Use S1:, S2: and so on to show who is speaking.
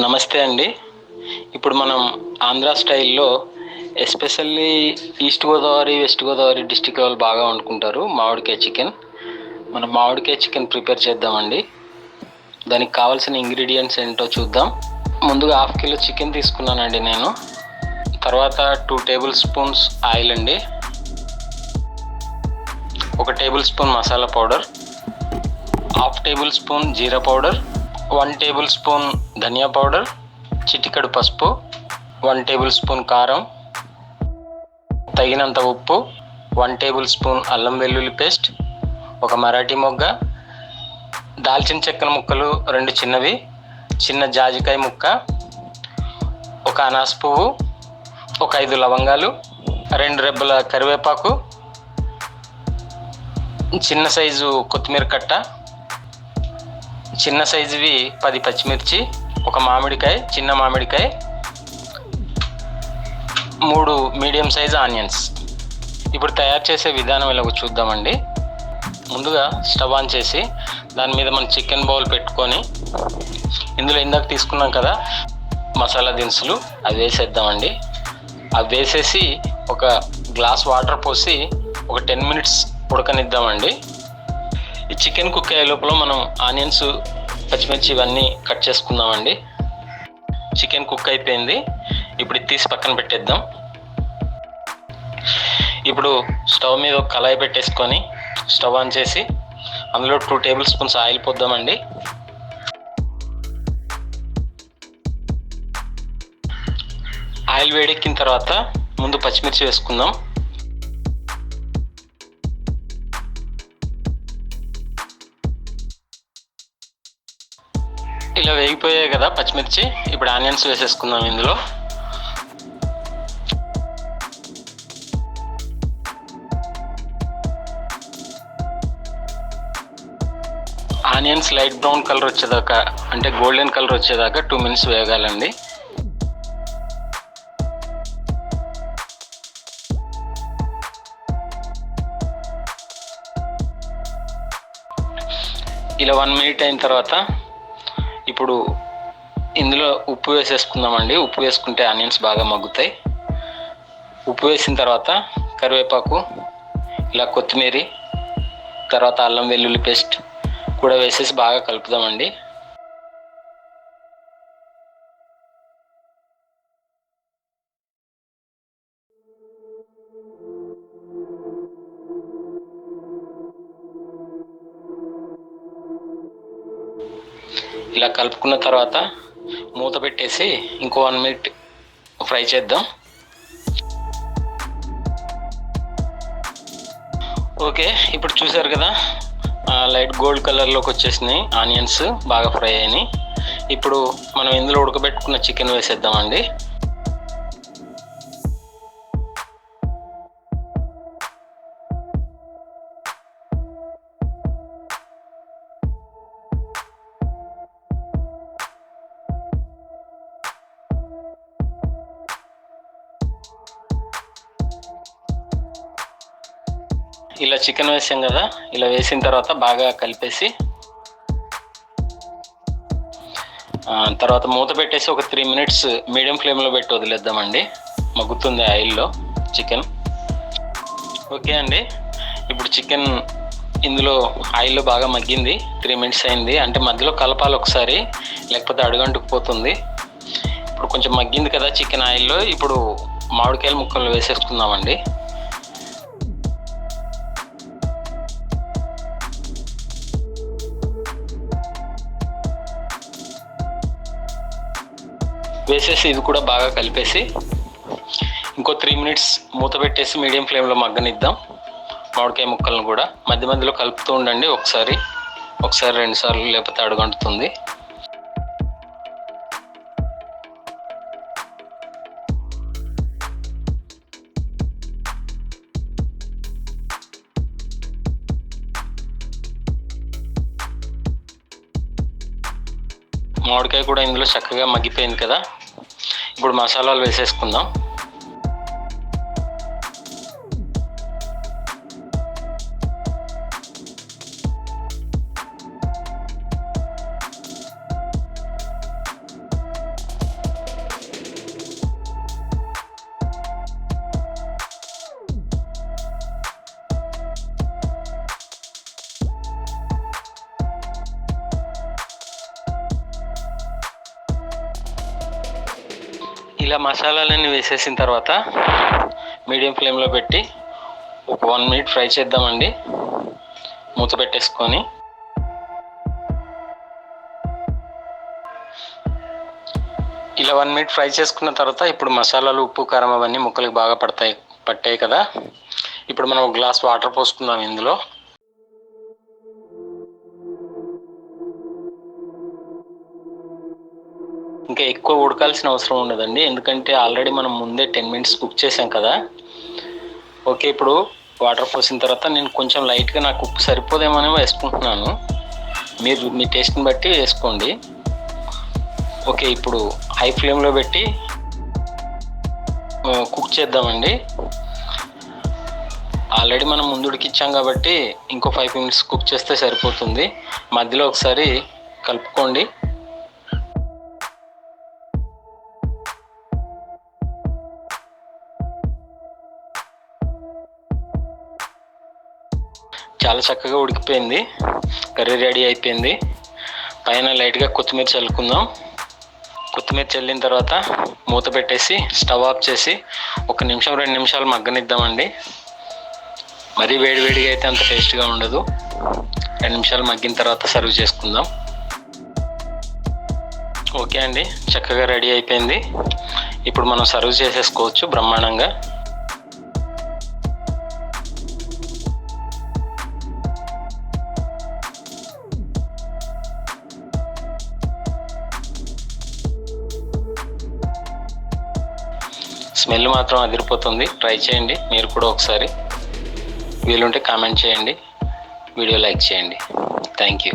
S1: నమస్తే అండి. ఇప్పుడు మనం ఆంధ్ర స్టైల్లో especially east Godavari, west Godavari district వాళ్ళు బాగా వండుకుంటారు మామిడికాయ చికెన్. మనం మామిడికాయ చికెన్ ప్రిపేర్ చేద్దామండి. దానికి కావాల్సిన ఇంగ్రీడియంట్స్ ఏంటో చూద్దాం. ముందుగా 1/2 కిలో చికెన్ తీసుకున్నానండి నేను. తర్వాత 2 టేబుల్ స్పూన్స్ ఆయిల్ అండి, 1 tablespoon masala powder, 1/2 tablespoon జీరా పౌడర్, 1 టేబుల్ స్పూన్ ధనియా పౌడర్, చిటికెడు పసుపు, 1 టేబుల్ స్పూన్ కారం, తగినంత ఉప్పు, 1 టేబుల్ స్పూన్ అల్లం వెల్లుల్లి పేస్ట్, ఒక మరాఠీ మొగ్గ, దాల్చిన చెక్కల ముక్కలు 2 చిన్నవి, చిన్న జాజికాయ ముక్క, ఒక అనాస పువ్వు, ఒక 5 లవంగాలు, 2 రెబ్బల కరివేపాకు, చిన్న సైజు కొత్తిమీర కట్ట, చిన్న సైజువి 10 పచ్చిమిర్చి, ఒక మామిడికాయ, చిన్న మామిడికాయ, 3 మీడియం సైజు ఆనియన్స్. ఇప్పుడు తయారు చేసే విధానం ఎలాగో చూద్దామండి. ముందుగా స్టవ్ ఆన్ చేసి దాని మీద మనం చికెన్ బౌల్ పెట్టుకొని ఇందులో ఇందాక తీసుకున్నాం కదా మసాలా దినుసులు, అవి వేసేద్దామండి. అవి వేసేసి ఒక గ్లాస్ వాటర్ పోసి ఒక 10 మినిట్స్ ఉడకనిద్దామండి. ఈ చికెన్ కుక్ అయ్యే లోపల మనం ఆనియన్స్, పచ్చిమిర్చి ఇవన్నీ కట్ చేసుకుందామండి. చికెన్ కుక్ అయిపోయింది. ఇప్పుడు ఇది తీసి పక్కన పెట్టేద్దాం. ఇప్పుడు స్టవ్ మీద ఒక కళాయి పెట్టేసుకొని స్టవ్ ఆన్ చేసి అందులో 2 టేబుల్ స్పూన్స్ ఆయిల్ పోద్దామండి. ఆయిల్ వేడెక్కిన తర్వాత ముందు పచ్చిమిర్చి వేసుకుందాం. ఇలా వేగిపోయాయి కదా పచ్చిమిర్చి. ఇప్పుడు ఆనియన్స్ వేసేసుకుందాం. ఇందులో ఆనియన్స్ లైట్ బ్రౌన్ కలర్ వచ్చేదాకా, అంటే గోల్డెన్ కలర్ వచ్చేదాకా 2 మినిట్స్ వేగాలండి. ఇలా 1 మినిట్ అయిన తర్వాత ఇప్పుడు ఇందులో ఉప్పు వేసేసుకుందామండి. ఉప్పు వేసుకుంటే ఆనియన్స్ బాగా మగ్గుతాయి. ఉప్పు వేసిన తర్వాత కరివేపాకు, ఇలా కొత్తిమీర, తర్వాత అల్లం వెల్లుల్లి పేస్ట్ కూడా వేసేసి బాగా కలుపుదామండి. ఇలా కలుపుకున్న తర్వాత మూత పెట్టేసి ఇంకో 1 మినిట్ ఫ్రై చేద్దాం. ఓకే, ఇప్పుడు చూసారు కదా లైట్ గోల్డ్ కలర్లోకి వచ్చేసినాయి ఆనియన్స్, బాగా ఫ్రై అయినాయి. ఇప్పుడు మనం ఇందులో ఉడకబెట్టుకున్న చికెన్ వేసేద్దామండి. ఇలా చికెన్ వేసాం కదా, ఇలా వేసిన తర్వాత బాగా కలిపేసి తర్వాత మూత పెట్టేసి ఒక 3 మినిట్స్ మీడియం ఫ్లేమ్లో పెట్టి వదిలేద్దామండి. మగ్గుతుంది ఆయిల్లో చికెన్. ఓకే అండి, ఇప్పుడు చికెన్ ఇందులో ఆయిల్లో బాగా మగ్గింది. 3 మినిట్స్ అయింది. అంటే మధ్యలో కలపాలి ఒకసారి, లేకపోతే అడుగంటుకుపోతుంది. ఇప్పుడు కొంచెం మగ్గింది కదా చికెన్ ఆయిల్లో. ఇప్పుడు మామిడికాయల ముక్కలు వేసేసుకుందామండి. వేసేసి ఇది కూడా బాగా కలిపేసి ఇంకో 3 మినిట్స్ మూత పెట్టేసి మీడియం ఫ్లేమ్లో మగ్గనిద్దాం. మామిడికాయ ముక్కలను కూడా మధ్య మధ్యలో కలుపుతూ ఉండండి. ఒకసారి 2 సార్లు, లేకపోతే అడుగంటుతుంది. మామిడికాయ కూడా ఇందులో చక్కగా మగ్గిపోయింది కదా. ఇప్పుడు మసాలాలు వేసేసుకుందాం. ఇలా మసాలాలన్నీ వేసేసిన తర్వాత మీడియం ఫ్లేమ్లో పెట్టి ఒక 1 మినిట్ ఫ్రై చేద్దామండి. మూత పెట్టేసుకొని ఇలా 1 మినిట్ ఫ్రై చేసుకున్న తర్వాత ఇప్పుడు మసాలాలు, ఉప్పు, కారం అవన్నీ ముక్కలకు బాగా పట్టాయి కదా. ఇప్పుడు మనం ఒక గ్లాస్ వాటర్ పోసుకుందాం ఇందులో. ఇంకా ఎక్కువ ఉడకాల్సిన అవసరం ఉండదండి, ఎందుకంటే ఆల్రెడీ మనం ముందే 10 మినిట్స్ కుక్ చేసాం కదా. ఓకే, ఇప్పుడు వాటర్ పోసిన తర్వాత నేను కొంచెం లైట్గా, నాకు ఉప్పు సరిపోదేమో వేసుకుంటున్నాను. మీరు మీ టేస్ట్ని బట్టి వేసుకోండి. ఓకే, ఇప్పుడు హై ఫ్లేమ్లో పెట్టి కుక్ చేద్దామండి. ఆల్రెడీ మనం ముందు ఉడికిచ్చాం కాబట్టి ఇంకో 5 మినిట్స్ కుక్ చేస్తే సరిపోతుంది. మధ్యలో ఒకసారి కలుపుకోండి. చాలా చక్కగా ఉడికిపోయింది, కర్రీ రెడీ అయిపోయింది. పైన లైట్గా కొత్తిమీర చల్లుకుందాం. కొత్తిమీర చల్లిన తర్వాత మూత పెట్టేసి స్టవ్ ఆఫ్ చేసి 1 నిమిషం 2 నిమిషాలు మగ్గనిద్దామండి. మరీ వేడివేడిగా అయితే అంత టేస్ట్గా ఉండదు. 2 నిమిషాలు మగ్గిన తర్వాత సర్వ్ చేసుకుందాం. ఓకే అండి, చక్కగా రెడీ అయిపోయింది. ఇప్పుడు మనం సర్వ్ చేసేసుకోవచ్చు బ్రహ్మాండంగా. స్మెల్ మాత్రం అదిరిపోతుంది. ట్రై చేయండి మీరు కూడా ఒకసారి. వీలుంటే కామెంట్ చేయండి, వీడియో లైక్ చేయండి. Thank you.